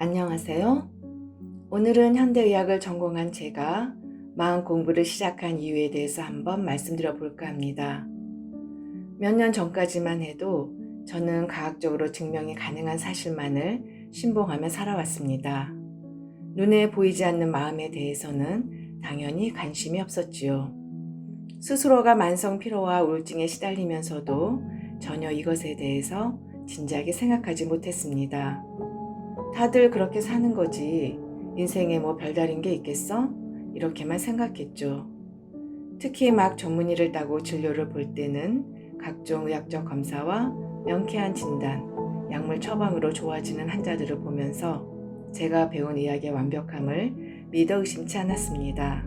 안녕하세요. 오늘은 현대의학을 전공한 제가 마음 공부를 시작한 이유에 대해서 한번 말씀드려 볼까 합니다. 몇 년 전까지만 해도 저는 과학적으로 증명이 가능한 사실만을 신봉하며 살아왔습니다. 눈에 보이지 않는 마음에 대해서는 당연히 관심이 없었지요. 스스로가 만성 피로와 우울증에 시달리면서도 전혀 이것에 대해서 진지하게 생각하지 못했습니다. 다들 그렇게 사는 거지. 인생에 뭐 별다른 게 있겠어? 이렇게만 생각했죠. 특히 막 전문의를 따고 진료를 볼 때는 각종 의학적 검사와 명쾌한 진단, 약물 처방으로 좋아지는 환자들을 보면서 제가 배운 의학의 완벽함을 믿어 의심치 않았습니다.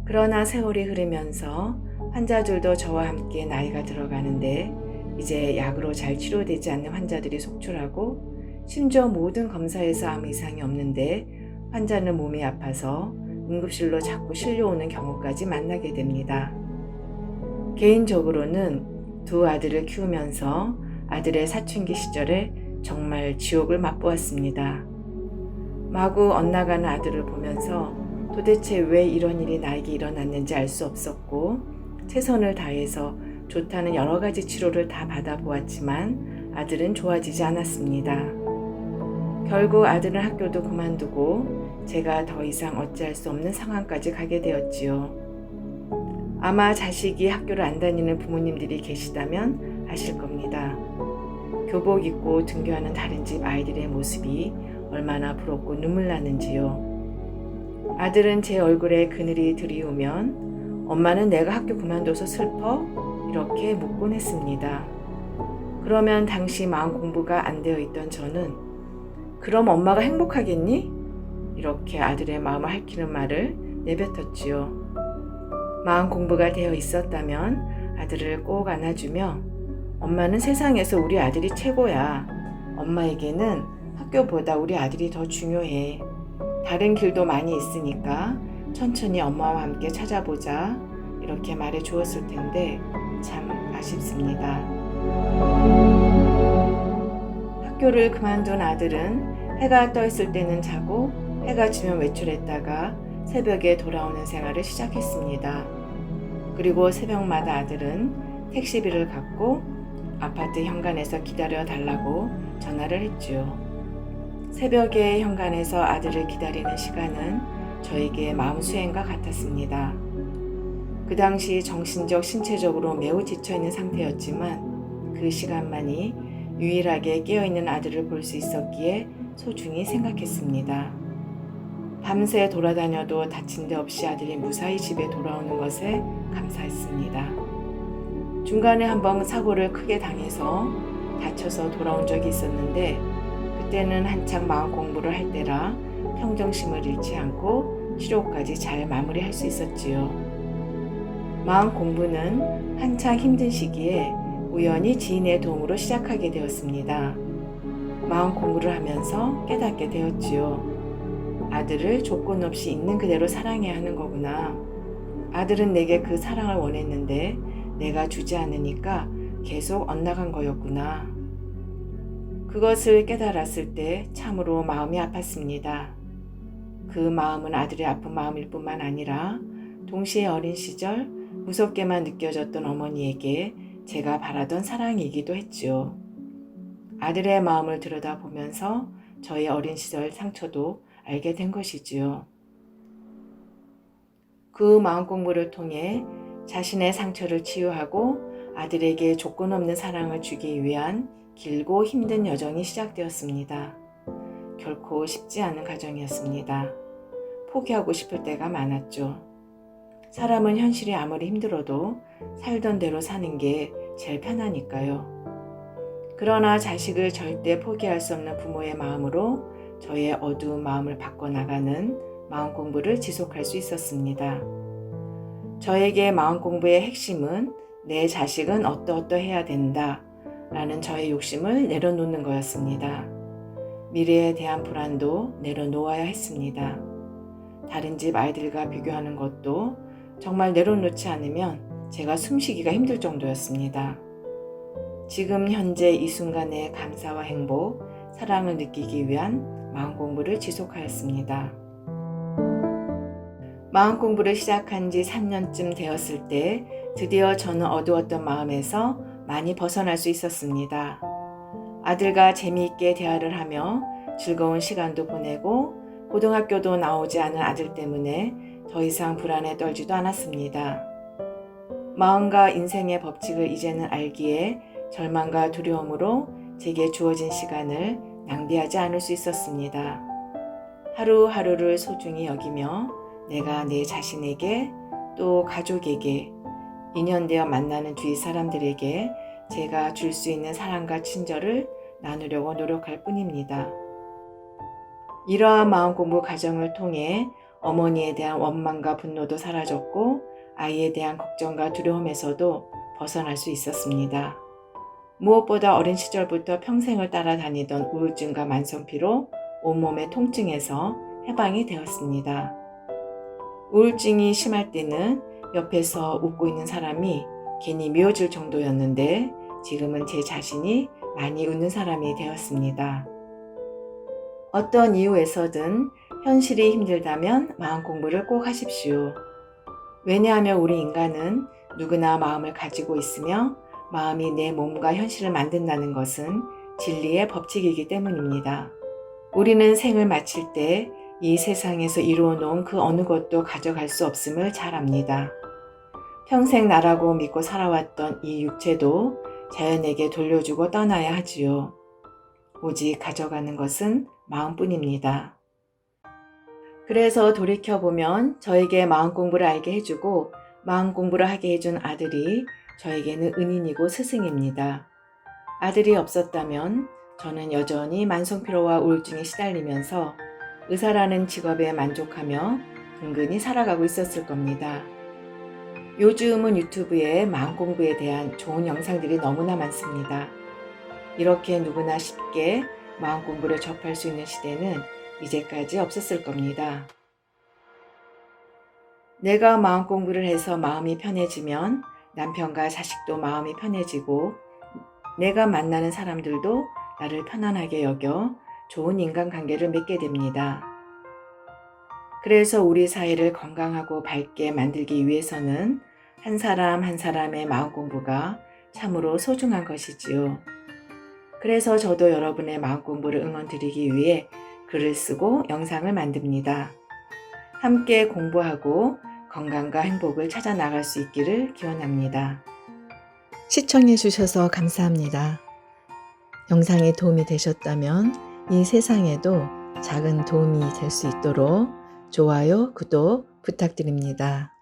그러나 세월이 흐르면서 환자들도 저와 함께 나이가 들어가는데 이제 약으로 잘 치료되지 않는 환자들이 속출하고 심지어 모든 검사에서 아무 이상이 없는데 환자는 몸이 아파서 응급실로 자꾸 실려오는 경우까지 만나게 됩니다. 개인적으로는 두 아들을 키우면서 아들의 사춘기 시절에 정말 지옥을 맛보았습니다. 마구 엇나가는 아들을 보면서 도대체 왜 이런 일이 나에게 일어났는지 알 수 없었고 최선을 다해서 좋다는 여러 가지 치료를 다 받아보았지만 아들은 좋아지지 않았습니다. 결국 아들은 학교도 그만두고 제가 더 이상 어찌할 수 없는 상황까지 가게 되었지요. 아마 자식이 학교를 안 다니는 부모님들이 계시다면 아실 겁니다. 교복 입고 등교하는 다른 집 아이들의 모습이 얼마나 부럽고 눈물 나는지요. 아들은 제 얼굴에 그늘이 들이우면 엄마는 내가 학교 그만둬서 슬퍼? 이렇게 묻곤 했습니다. 그러면 당시 마음 공부가 안 되어 있던 저는 그럼 엄마가 행복하겠니? 이렇게 아들의 마음을 핥히는 말을 내뱉었지요. 마음 공부가 되어 있었다면 아들을 꼭 안아주며 엄마는 세상에서 우리 아들이 최고야. 엄마에게는 학교보다 우리 아들이 더 중요해. 다른 길도 많이 있으니까 천천히 엄마와 함께 찾아보자. 이렇게 말해 주었을 텐데 참 아쉽습니다. 학교를 그만둔 아들은 해가 떠 있을 때는 자고 해가 지면 외출했다가 새벽에 돌아오는 생활을 시작했습니다. 그리고 새벽마다 아들은 택시비를 갚고 아파트 현관에서 기다려 달라고 전화를 했지요. 새벽에 현관에서 아들을 기다리는 시간은 저에게 마음 수행과 같았습니다. 그 당시 정신적, 신체적으로 매우 지쳐있는 상태였지만 그 시간만이 유일하게 깨어있는 아들을 볼 수 있었기에 소중히 생각했습니다. 밤새 돌아다녀도 다친 데 없이 아들이 무사히 집에 돌아오는 것에 감사했습니다. 중간에 한번 사고를 크게 당해서 다쳐서 돌아온 적이 있었는데 그때는 한창 마음 공부를 할 때라 평정심을 잃지 않고 치료까지 잘 마무리할 수 있었지요. 마음 공부는 한창 힘든 시기에 우연히 지인의 도움으로 시작하게 되었습니다. 마음 공부를 하면서 깨닫게 되었지요. 아들을 조건 없이 있는 그대로 사랑해야 하는 거구나. 아들은 내게 그 사랑을 원했는데 내가 주지 않으니까 계속 엇나간 거였구나. 그것을 깨달았을 때 참으로 마음이 아팠습니다. 그 마음은 아들의 아픈 마음일 뿐만 아니라 동시에 어린 시절 무섭게만 느껴졌던 어머니에게 제가 바라던 사랑이기도 했지요. 아들의 마음을 들여다보면서 저의 어린 시절 상처도 알게 된 것이지요. 그 마음 공부를 통해 자신의 상처를 치유하고 아들에게 조건 없는 사랑을 주기 위한 길고 힘든 여정이 시작되었습니다. 결코 쉽지 않은 과정이었습니다. 포기하고 싶을 때가 많았죠. 사람은 현실이 아무리 힘들어도 살던 대로 사는 게 제일 편하니까요. 그러나 자식을 절대 포기할 수 없는 부모의 마음으로 저의 어두운 마음을 바꿔나가는 마음 공부를 지속할 수 있었습니다. 저에게 마음 공부의 핵심은 내 자식은 어떠어떠해야 된다 라는 저의 욕심을 내려놓는 거였습니다. 미래에 대한 불안도 내려놓아야 했습니다. 다른 집 아이들과 비교하는 것도 정말 내려놓지 않으면 제가 숨쉬기가 힘들 정도였습니다. 지금 현재 이 순간의 감사와 행복, 사랑을 느끼기 위한 마음 공부를 지속하였습니다. 마음 공부를 시작한 지 3년쯤 되었을 때 드디어 저는 어두웠던 마음에서 많이 벗어날 수 있었습니다. 아들과 재미있게 대화를 하며 즐거운 시간도 보내고 고등학교도 나오지 않은 아들 때문에 더 이상 불안에 떨지도 않았습니다. 마음과 인생의 법칙을 이제는 알기에 절망과 두려움으로 제게 주어진 시간을 낭비하지 않을 수 있었습니다. 하루하루를 소중히 여기며 내가 내 자신에게 또 가족에게 인연되어 만나는 주위 사람들에게 제가 줄 수 있는 사랑과 친절을 나누려고 노력할 뿐입니다. 이러한 마음공부 과정을 통해 어머니에 대한 원망과 분노도 사라졌고 아이에 대한 걱정과 두려움에서도 벗어날 수 있었습니다. 무엇보다 어린 시절부터 평생을 따라다니던 우울증과 만성피로 온몸의 통증에서 해방이 되었습니다. 우울증이 심할 때는 옆에서 웃고 있는 사람이 괜히 미워질 정도였는데 지금은 제 자신이 많이 웃는 사람이 되었습니다. 어떤 이유에서든 현실이 힘들다면 마음 공부를 꼭 하십시오. 왜냐하면 우리 인간은 누구나 마음을 가지고 있으며 마음이 내 몸과 현실을 만든다는 것은 진리의 법칙이기 때문입니다. 우리는 생을 마칠 때 이 세상에서 이루어 놓은 그 어느 것도 가져갈 수 없음을 잘 압니다. 평생 나라고 믿고 살아왔던 이 육체도 자연에게 돌려주고 떠나야 하지요. 오직 가져가는 것은 마음뿐입니다. 그래서 돌이켜보면 저에게 마음 공부를 알게 해주고 마음 공부를 하게 해준 아들이 저에게는 은인이고 스승입니다. 아들이 없었다면 저는 여전히 만성피로와 우울증에 시달리면서 의사라는 직업에 만족하며 근근히 살아가고 있었을 겁니다. 요즘은 유튜브에 마음 공부에 대한 좋은 영상들이 너무나 많습니다. 이렇게 누구나 쉽게 마음 공부를 접할 수 있는 시대는 이제까지 없었을 겁니다. 내가 마음 공부를 해서 마음이 편해지면 남편과 자식도 마음이 편해지고 내가 만나는 사람들도 나를 편안하게 여겨 좋은 인간관계를 맺게 됩니다. 그래서 우리 사회를 건강하고 밝게 만들기 위해서는 한 사람 한 사람의 마음 공부가 참으로 소중한 것이지요. 그래서 저도 여러분의 마음 공부를 응원드리기 위해 글을 쓰고 영상을 만듭니다. 함께 공부하고 건강과 행복을 찾아 나갈 수 있기를 기원합니다. 시청해 주셔서 감사합니다. 영상이 도움이 되셨다면 이 세상에도 작은 도움이 될 수 있도록 좋아요, 구독 부탁드립니다.